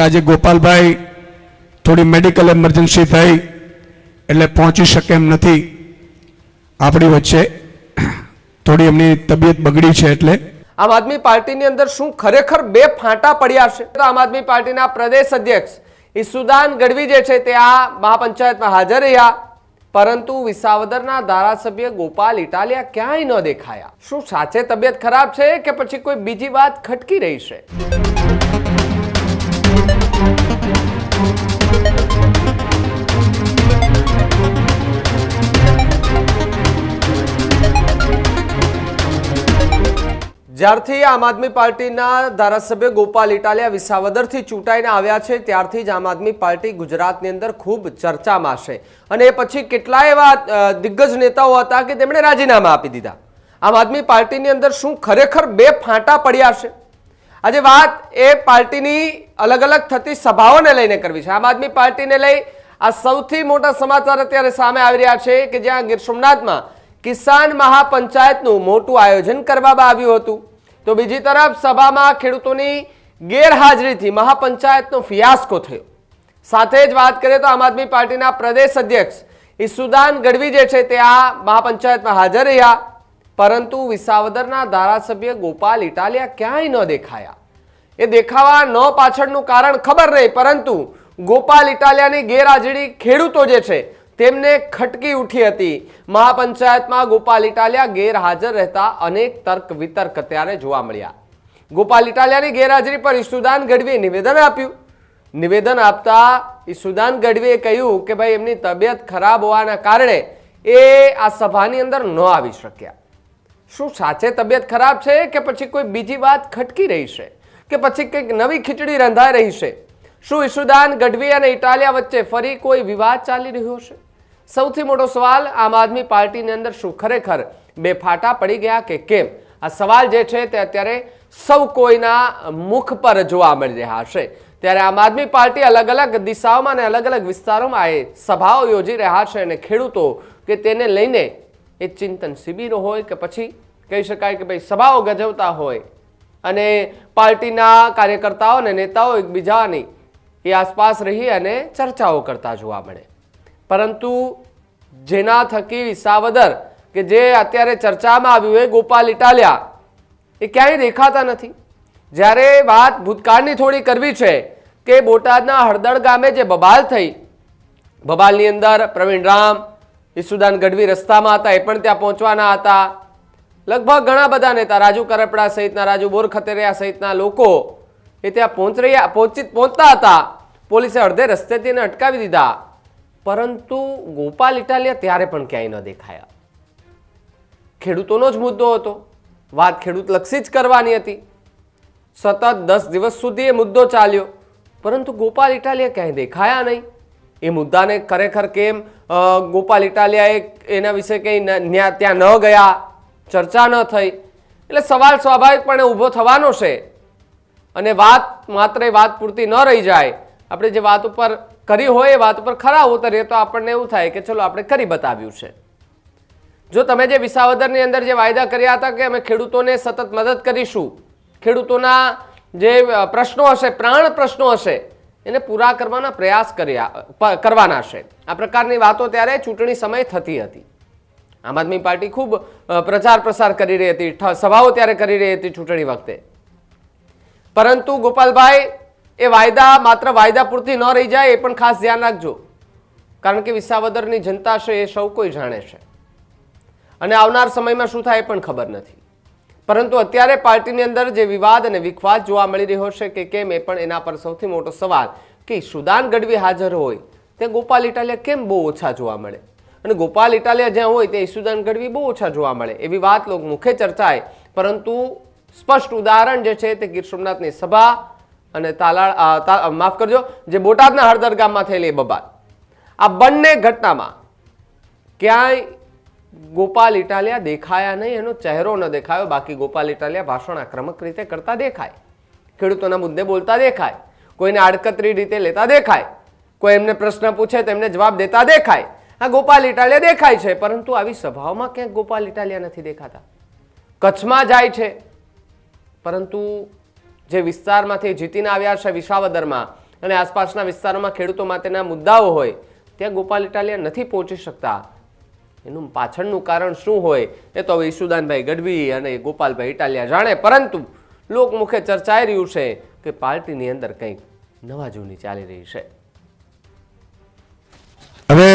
આજે ગોપાલભાઈ થોડી medical emergency થઈ એટલે પહોંચી શકે એમ નથી આપણી વચ્ચે, થોડી એમની તબિયત બગડી છે એટલે. આમ આદમી પાર્ટીની અંદર શું ખરેખર બે ફાંટા પડ્યા છે? તો આમ આદમી પાર્ટીના પ્રદેશ અધ્યક્ષ ઈસુદાન ગઢવી જે છે તે આ મહાપંચાયતમાં હાજર રહ્યા, પરંતુ વિસાવદરના ધારાસભ્ય ગોપાલ ઇટાલિયા ક્યાંય ન દેખાયા. શું સાચે તબિયત ખરાબ છે કે પછી કોઈ બીજી વાત ખટકી રહી છે? જ્યારથી આમ આદમી પાર્ટીના ધારાસભ્ય ગોપાલ ઇટાલિયા વિસાવદરથી ચૂંટાઈને આવ્યા છે ત્યારથી જ આમ આદમી પાર્ટી ગુજરાતની અંદર ખૂબ ચર્ચામાં છે. અને એ પછી કેટલાય એવા દિગ્ગજ નેતાઓ હતા કે તેમણે રાજીનામા આપી દીધા. આમ આદમી પાર્ટીની અંદર શું ખરેખર બે ફાંટા પડ્યા છે? આજે વાત એ પાર્ટીની અલગ અલગ થતી સભાઓને લઈને કરવી છે. આમ આદમી પાર્ટીને લઈ આ સૌથી મોટા સમાચાર અત્યારે સામે આવી રહ્યા છે કે જ્યાં ગીર સોમનાથમાં કિસાન મહાપંચાયતનું મોટું આયોજન કરવામાં આવ્યું હતું, તો બીજી તરફ સભામાં ખેડૂતોની ગેરહાજરીથી મહાપંચાયતનો ફિયાસ્કો થયો. સાથે જ વાત કરીએ તો આમ આદમી પાર્ટીના પ્રદેશ અધ્યક્ષ ઈસુદાન ગઢવી જે છે તે આ મહાપંચાયતમાં હાજર રહ્યા, પરંતુ વિસાવદરના ધારાસભ્ય ગોપાલ ઇટાલિયા ક્યાંય ન દેખાયા. એ દેખાવા ન પાછળનું કારણ ખબર નહીં, પરંતુ ગોપાલ ઇટાલિયાની ગેરહાજરી ખેડૂતો જે છે તેમને ખટકી ઉઠી હતી. મહાપંચાયતમાં ગોપાલ ઇટાલિયા ગેરહાજર રહેતા અનેક તર્ક વિતર્ક ત્યારે જોવા મળ્યા. ગોપાલ ઇટાલિયાની ગેરહાજરી પર ઈસુદાન ગઢવીએ નિવેદન આપ્યું. નિવેદન આપતા ઈસુદાન ગઢવીએ કહ્યું કે ભાઈ એમની તબિયત ખરાબ હોવાના કારણે એ આ સભાની અંદર ન આવી શક્યા. શું સાચે તબિયત ખરાબ છે કે પછી કોઈ બીજી વાત ખટકી રહી છે કે પછી કંઈક નવી ખીચડી રંધાઈ રહી છે? શું ઈસુદાન ગઢવી અને ઇટાલિયા વચ્ચે ફરી કોઈ વિવાદ ચાલી રહ્યો છે? સૌથી મોટો સવાલ, આમ આદમી પાર્ટીની અંદર શું ખરેખર બે ફાટા પડી ગયા કે કેમ? આ સવાલ જે છે તે અત્યારે સૌ કોઈના મુખ પર જોવા મળી રહ્યા છે. ત્યારે આમ આદમી પાર્ટી અલગ અલગ દિશાઓમાં અને અલગ અલગ વિસ્તારોમાં એ સભાઓ યોજી રહ્યા છે અને ખેડૂતો કે તેને લઈને એ ચિંતન શિબિરો હોય કે પછી કહી શકાય કે ભાઈ સભાઓ ગજવતા હોય અને પાર્ટીના કાર્યકર્તાઓ અને નેતાઓ એકબીજાની એ આસપાસ રહી અને ચર્ચાઓ કરતા જોવા મળે. પરંતુ જેના થકી વિસાવદર કે જે અત્યારે ચર્ચામાં આવ્યું એ ગોપાલ ઇટાલિયા એ ક્યાંય દેખાતા નથી. જ્યારે વાત ભૂતકાળની થોડી કરવી છે કે બોટાદના હળદળ ગામે જે બબાલ થઈ, બબાલની અંદર પ્રવીણ રામ, ઈસુદાન ગઢવી રસ્તામાં હતા, એ પણ ત્યાં પહોંચવાના હતા. લગભગ ઘણા બધા નેતા, રાજુ કરપડા સહિતના, રાજુ બોરખતરિયા સહિતના લોકો એ ત્યાં પહોંચતા હતા. પોલીસે અડધે રસ્તેથી એને અટકાવી દીધા, પરંતુ ગોપાલ ઇટાલિયા ત્યારે પણ ક્યાંય ન દેખાયા. ખેડૂતોનો જ મુદ્દો હતો, વાત ખેડૂત લક્ષી જ કરવાની હતી. સતત 10 દિવસ સુધી એ મુદ્દો ચાલ્યો, પરંતુ ગોપાલ ઇટાલિયા ક્યાંય દેખાયા નહીં. એ મુદ્દાને ખરેખર કેમ ગોપાલ ઇટાલિયાએ એના વિશે કંઈ ત્યાં ન ગયા, ચર્ચા ન થઈ, એટલે સવાલ સ્વાભાવિકપણે ઊભો થવાનો છે. અને વાત માત્ર એ વાત પૂરતી ન રહી જાય. આપણે જે વાત ઉપર કરી હોય એ વાત ઉપર ખરા ઉતરીએ તો આપણને એવું થાય કે ચલો આપણે કરી બતાવ્યું છે. જો તમે જે વિસાવદરની અંદર જે વાયદા કર્યા હતા કે અમે ખેડૂતોને સતત મદદ કરીશું, ખેડૂતોના જે પ્રશ્નો હશે, પ્રાણ પ્રશ્નો હશે, એને પૂરા કરવાના પ્રયાસ કરવાના છે, આ પ્રકારની વાતો ત્યારે ચૂંટણી સમયે થતી હતી. આમ આદમી પાર્ટી ખૂબ પ્રચાર પ્રસાર કરી રહી હતી, સભાઓ ત્યારે કરી રહી હતી ચૂંટણી વખતે. પરંતુ ગોપાલભાઈ એ વાયદા માત્ર વાયદા પૂરતી ન રહી જાય એ પણ ખાસ ધ્યાન રાખજો, કારણ કે વિસાવદરની જનતા છે એ સૌ કોઈ જાણે છે અને આવનાર સમયમાં શું થાય એ પણ ખબર નથી. પરંતુ અત્યારે પાર્ટીની અંદર જે વિવાદ અને વિખવાદ જોવા મળી રહ્યો છે કે કેમ, એ પણ એના પર સૌથી મોટો સવાલ કે ઈસુદાન ગઢવી હાજર હોય તે ગોપાલ ઇટાલિયા કેમ બહુ ઓછા જોવા મળે, અને ગોપાલ ઇટાલિયા જ્યાં હોય તે ઈસુદાન ગઢવી બહુ ઓછા જોવા મળે, એવી વાત લોકો મુખે ચર્ચાય. પરંતુ સ્પષ્ટ ઉદાહરણ જે છે તે ગીર સોમનાથની સભા અને માફ કરજો, જે બોટાદના હળદર ગામમાં થયેલી બબાલ, આ બંને ઘટનામાં ક્યાંય ગોપાલ ઇટાલિયા દેખાયા નહીં, એનો ચહેરો ન દેખાયો. બાકી ગોપાલ ઇટાલિયા ભાષણ આક્રમક રીતે કરતા દેખાય, ખેડૂતોના મુદ્દે બોલતા દેખાય, કોઈને આડકતરી રીતે લેતા દેખાય, કોઈ એમને પ્રશ્ન પૂછે તેમને જવાબ દેતા દેખાય. આ ગોપાલ ઇટાલિયા દેખાય છે, પરંતુ આવી સભાઓમાં ક્યાંક ગોપાલ ઇટાલિયા નથી દેખાતા. કચ્છમાં જાય છે, પરંતુ જે વિસ્તારમાંથી જીતીને આવ્યા છે વિસાવદરમાં, અને આસપાસના વિસ્તારોમાં ખેડૂતો માટેના મુદ્દાઓ હોય ત્યાં ગોપાલ ઇટાલિયા નથી પહોંચી શકતા. એનું પાછળનું કારણ શું હોય એ તો હવે ઈશુદાનભાઈ ગઢવી અને ગોપાલભાઈ ઇટાલિયા જાણે, પરંતુ લોકમુખે ચર્ચાઈ રહ્યું છે કે પાર્ટીની અંદર કંઈક નવા જૂની ચાલી રહી છે. હવે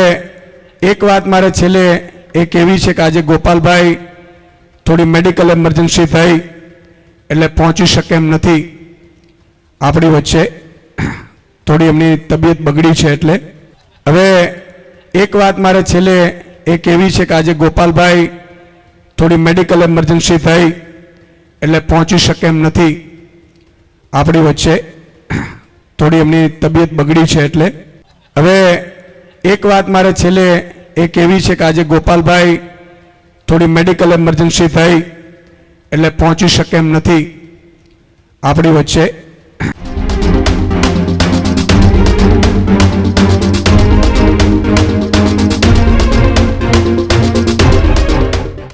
એક વાત મારે છેલ્લે એ કહેવી છે કે આજે ગોપાલભાઈ થોડી મેડિકલ એમરજન્સી થઈ એટલે પહોંચી શકે એમ નથી આપણી વચ્ચે, થોડી એમની તબિયત બગડી છે. એટલે હવે એક વાત મારે છેલ્લે એ કહેવી છે કે આજે ગોપાલભાઈ થોડી મેડિકલ એમરજન્સી થઈ એટલે પહોંચી શકે એમ નથી આપણી વચ્ચે, થોડી એમની તબિયત બગડી છે. એટલે હવે એક વાત મારે છેલ્લે એ કહેવી છે કે આજે ગોપાલભાઈ થોડી મેડિકલ એમરજન્સી થઈ એટલે પહોંચી શકે એમ નથી આપણી વચ્ચે,